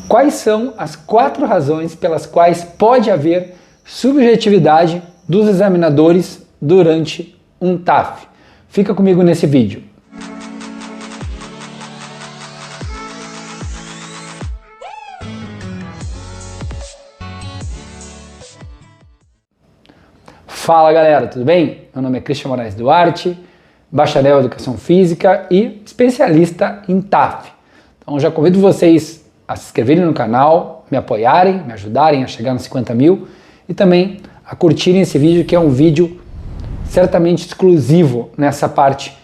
quais são as 4 razões pelas quais pode haver subjetividade dos examinadores durante um TAF. Fica comigo nesse vídeo. Fala galera, tudo bem? Meu nome é Cristian Moraes Duarte, bacharel em Educação Física e especialista em TAF. Então já convido vocês a se inscreverem no canal, me apoiarem, me ajudarem a chegar nos 50 mil e também a curtirem esse vídeo, que é um vídeo certamente exclusivo nessa parte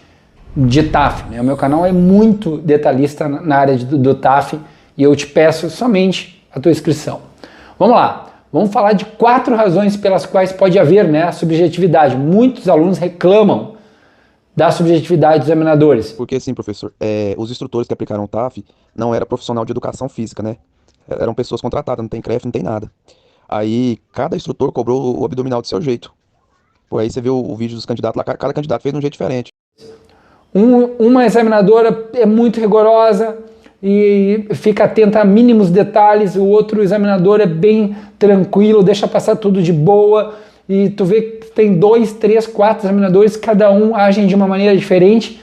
de TAF. Né? O meu canal é muito detalhista na área do TAF e eu te peço somente a tua inscrição. Vamos lá, vamos falar de 4 razões pelas quais pode haver, né, a subjetividade. Muitos alunos reclamam da subjetividade dos examinadores. Porque assim, professor, os instrutores que aplicaram o TAF não era profissional de educação física, né? Eram pessoas contratadas, não tem CREF, não tem nada. Aí cada instrutor cobrou o abdominal do seu jeito. Pô, aí você vê o vídeo dos candidatos lá, cada candidato fez de um jeito diferente. Uma examinadora é muito rigorosa e fica atenta a mínimos detalhes, o outro examinador é bem tranquilo, deixa passar tudo de boa, e tu vê que tem 2, 3, 4 examinadores, cada um agem de uma maneira diferente.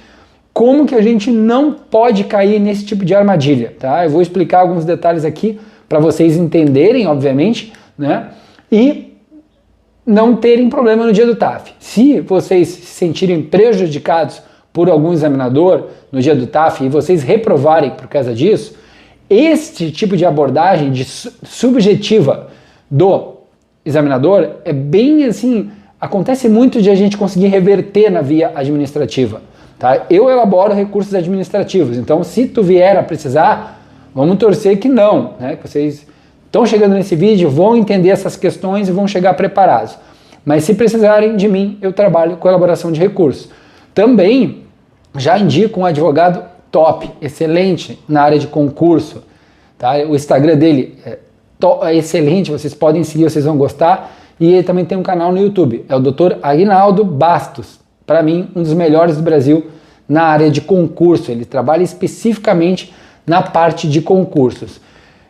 Como que a gente não pode cair nesse tipo de armadilha, tá? Eu vou explicar alguns detalhes aqui para vocês entenderem, obviamente, né? E não terem problema no dia do TAF. Se vocês se sentirem prejudicados por algum examinador no dia do TAF e vocês reprovarem por causa disso, este tipo de abordagem subjetiva do examinador é bem assim, acontece muito de a gente conseguir reverter na via administrativa. Tá? Eu elaboro recursos administrativos, então se tu vier a precisar, vamos torcer que não, né? Que vocês estão chegando nesse vídeo, vão entender essas questões e vão chegar preparados. Mas se precisarem de mim, eu trabalho com elaboração de recursos. Também já indico um advogado top, excelente na área de concurso. Tá? O Instagram dele é excelente, vocês podem seguir, vocês vão gostar. E ele também tem um canal no YouTube, é o Dr. Aguinaldo Bastos. Para mim, um dos melhores do Brasil na área de concurso. Ele trabalha especificamente na parte de concursos.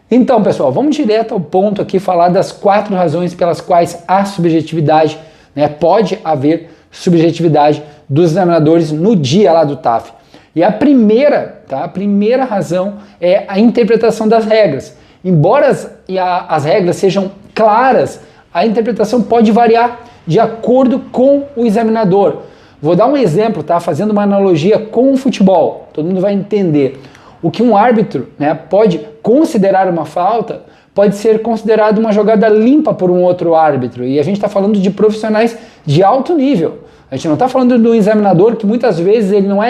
Então, pessoal, vamos direto ao ponto aqui, falar das 4 razões pelas quais há subjetividade, né? Pode haver subjetividade dos examinadores no dia lá do TAF. E a primeira, tá? A primeira razão é a interpretação das regras. Embora as regras sejam claras, a interpretação pode variar de acordo com o examinador. Vou dar um exemplo, tá? Fazendo uma analogia com o futebol, todo mundo vai entender. O que um árbitro, né, pode considerar uma falta, pode ser considerado uma jogada limpa por um outro árbitro. E a gente está falando de profissionais de alto nível. A gente não está falando do examinador que muitas vezes ele não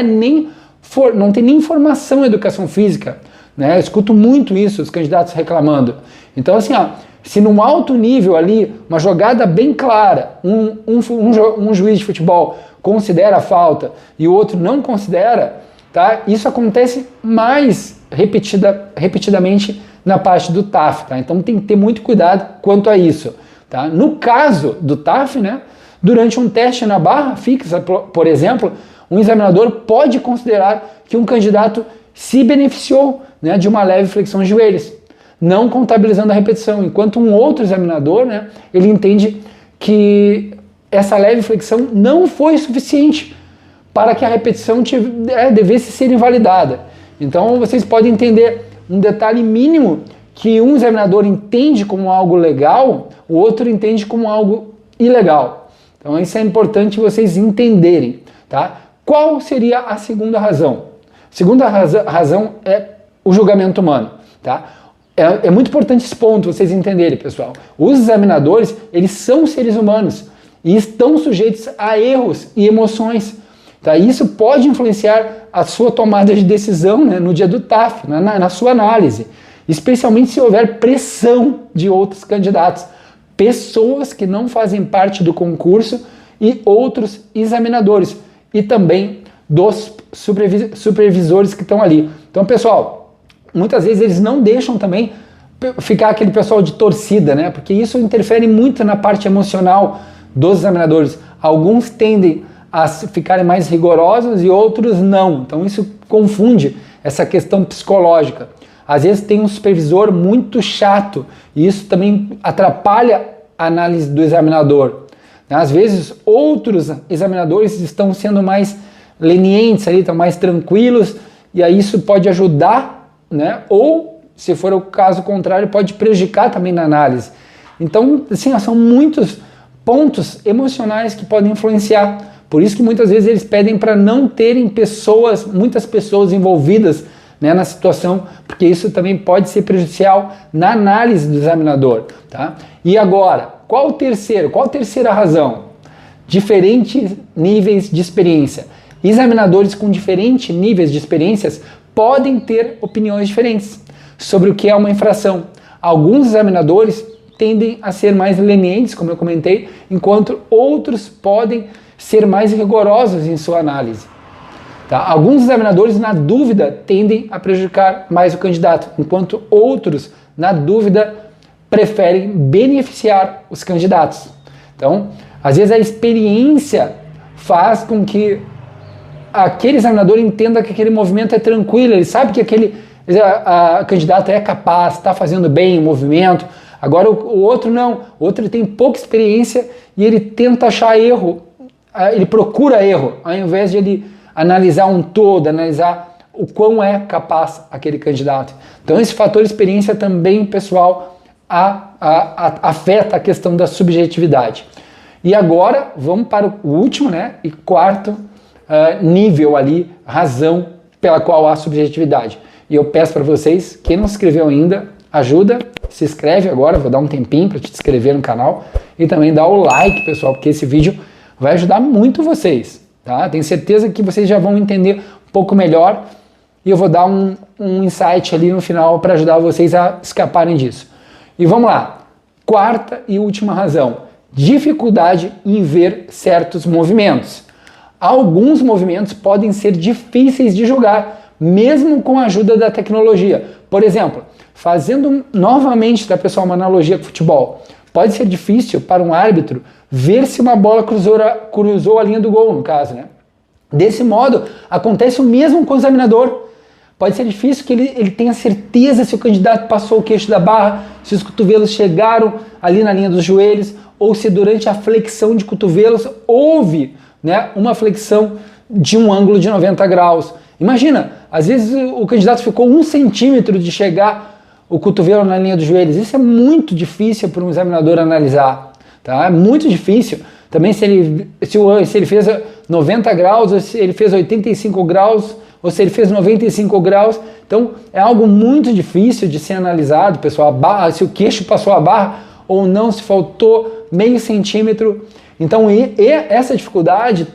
tem nem formação em educação física. Né? Eu escuto muito isso, os candidatos reclamando. Então assim, ó, se num alto nível ali, uma jogada bem clara, um juiz de futebol considera a falta e o outro não considera, tá? Isso acontece mais repetidamente na parte do TAF, tá? Então tem que ter muito cuidado quanto a isso, tá? No caso do TAF, né, durante um teste na barra fixa, por exemplo, um examinador pode considerar que um candidato se beneficiou, né, de uma leve flexão de joelhos, não contabilizando a repetição, enquanto um outro examinador, né, ele entende que essa leve flexão não foi suficiente para que a repetição devesse ser invalidada. Então vocês podem entender um detalhe mínimo que um examinador entende como algo legal, o outro entende como algo ilegal. Então isso é importante vocês entenderem, tá? Qual seria a segunda razão? A segunda razão é o julgamento humano, tá? É muito importante esse ponto vocês entenderem, pessoal. Os examinadores, eles são seres humanos e estão sujeitos a erros e emoções. Tá? Isso pode influenciar a sua tomada de decisão, né, no dia do TAF, na sua análise, especialmente se houver pressão de outros candidatos, pessoas que não fazem parte do concurso e outros examinadores, e também dos supervisores que estão ali. Então, pessoal, muitas vezes eles não deixam também ficar aquele pessoal de torcida, né? Porque isso interfere muito na parte emocional dos examinadores. Alguns tendem a ficarem mais rigorosos e outros não. Então isso confunde essa questão psicológica. às vezes tem um supervisor muito chato e isso também atrapalha a análise do examinador. Às vezes outros examinadores estão sendo mais lenientes ali, estão mais tranquilos e aí isso pode ajudar, né? Ou, se for o caso contrário, pode prejudicar também na análise. Então, assim, são muitos pontos emocionais que podem influenciar. Por isso que muitas vezes eles pedem para não terem muitas pessoas envolvidas, né, na situação, porque isso também pode ser prejudicial na análise do examinador. Tá? E agora, qual a terceira razão? Diferentes níveis de experiência. Examinadores com diferentes níveis de experiências podem ter opiniões diferentes sobre o que é uma infração. Alguns examinadores tendem a ser mais lenientes, como eu comentei, enquanto outros podem ser mais rigorosos em sua análise. Tá? Alguns examinadores, na dúvida, tendem a prejudicar mais o candidato, enquanto outros, na dúvida, preferem beneficiar os candidatos. Então, às vezes a experiência faz com que aquele examinador entenda que aquele movimento é tranquilo, ele sabe que aquele candidato é capaz, está fazendo bem o movimento. Agora o outro não, o outro ele tem pouca experiência e ele tenta achar erro, ele procura erro, ao invés de ele analisar um todo, analisar o quão é capaz aquele candidato. Então esse fator experiência também, pessoal, afeta a questão da subjetividade. E agora vamos para o último, né, e quarto nível ali, razão pela qual há subjetividade. E eu peço para vocês, quem não se inscreveu ainda, ajuda, se inscreve agora, vou dar um tempinho para te inscrever no canal e também dá o like, pessoal, porque esse vídeo vai ajudar muito vocês, tá? Tenho certeza que vocês já vão entender um pouco melhor e eu vou dar um insight ali no final para ajudar vocês a escaparem disso. E vamos lá, quarta e última razão, dificuldade em ver certos movimentos. Alguns movimentos podem ser difíceis de julgar, mesmo com a ajuda da tecnologia. Por exemplo, fazendo novamente, tá, pessoal, uma analogia com futebol, pode ser difícil para um árbitro ver se uma bola cruzou a linha do gol, no caso, né? Desse modo, acontece o mesmo com o examinador. Pode ser difícil que ele tenha certeza se o candidato passou o queixo da barra, se os cotovelos chegaram ali na linha dos joelhos, ou se durante a flexão de cotovelos houve, né, uma flexão de um ângulo de 90 graus. Imagina, às vezes o candidato ficou 1 centímetro de chegar o cotovelo na linha dos joelhos. Isso é muito difícil para um examinador analisar. Tá? É muito difícil. Também se ele fez 90 graus, ou se ele fez 85 graus, ou se ele fez 95 graus. Então é algo muito difícil de ser analisado, pessoal. Se o queixo passou a barra ou não, se faltou meio centímetro. Então essa dificuldade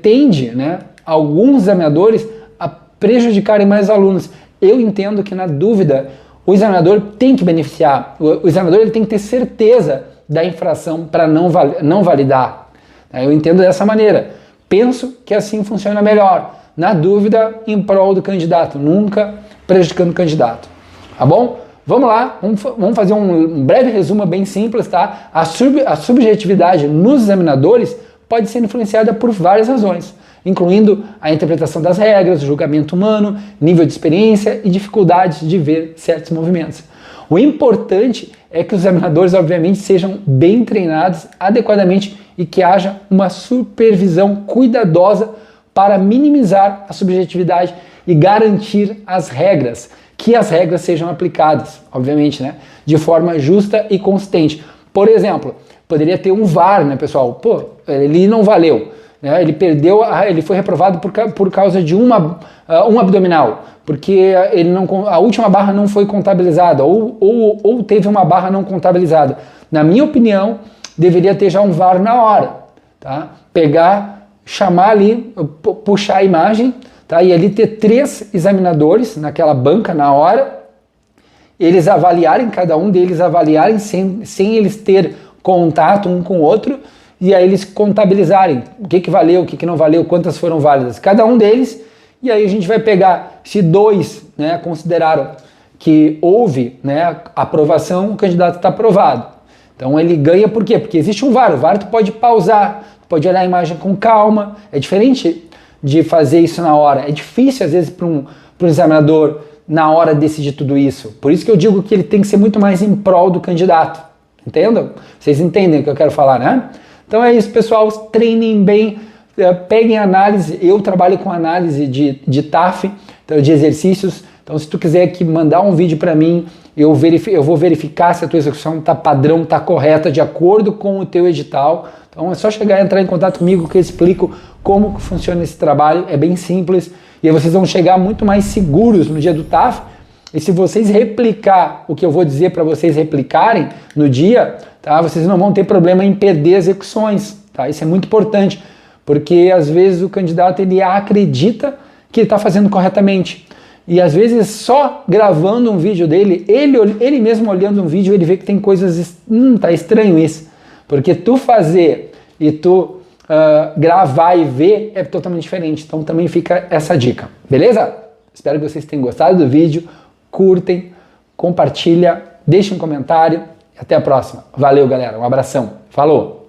tende, né, alguns examinadores a prejudicarem mais alunos. Eu entendo que, na dúvida, o examinador tem que beneficiar. O examinador ele tem que ter certeza da infração para não validar. Eu entendo dessa maneira. Penso que assim funciona melhor. Na dúvida, em prol do candidato, nunca prejudicando o candidato. Tá bom? Vamos lá, vamos fazer um breve resumo bem simples, tá? A subjetividade nos examinadores pode ser influenciada por várias razões, incluindo a interpretação das regras, o julgamento humano, nível de experiência e dificuldades de ver certos movimentos. O importante é que os examinadores, obviamente, sejam bem treinados adequadamente e que haja uma supervisão cuidadosa para minimizar a subjetividade e garantir que as regras sejam aplicadas, obviamente, né, de forma justa e consistente. Por exemplo, poderia ter um VAR, né, pessoal? Pô, ele não valeu, né? Ele foi reprovado por causa de um abdominal, porque a última barra não foi contabilizada, ou teve uma barra não contabilizada. Na minha opinião, deveria ter já um VAR na hora, tá? Chamar ali, puxar a imagem, tá? E ali ter 3 examinadores naquela banca na hora, eles avaliarem, cada um deles avaliarem sem eles ter contato um com o outro, e aí eles contabilizarem o que valeu, o que não valeu, quantas foram válidas, cada um deles, e aí a gente vai pegar, se 2, né, consideraram que houve, né, aprovação, o candidato está aprovado. Então ele ganha por quê? Porque existe um VAR, o VAR tu pode pausar, tu pode olhar a imagem com calma, é diferente de fazer isso na hora, é difícil às vezes para um examinador na hora de decidir tudo isso. Por isso que eu digo que ele tem que ser muito mais em prol do candidato. Entendam? Vocês entendem o que eu quero falar, né? Então é isso, pessoal. Treinem bem, peguem análise. Eu trabalho com análise de TAF, então de exercícios. Então se tu quiser aqui mandar um vídeo para mim, eu vou verificar se a tua execução está padrão, está correta, de acordo com o teu edital. Então é só chegar e entrar em contato comigo que eu explico como que funciona esse trabalho. É bem simples e aí vocês vão chegar muito mais seguros no dia do TAF. E se vocês replicar o que eu vou dizer para vocês replicarem no dia, tá? Vocês não vão ter problema em perder execuções, tá? Isso é muito importante, porque às vezes o candidato ele acredita que ele está fazendo corretamente. E às vezes só gravando um vídeo dele, ele mesmo olhando um vídeo, ele vê que tem coisas, tá estranho isso. Porque tu fazer e tu gravar e ver é totalmente diferente. Então também fica essa dica, beleza? Espero que vocês tenham gostado do vídeo. Curtem, compartilha, deixem um comentário e até a próxima. Valeu, galera. Um abração. Falou!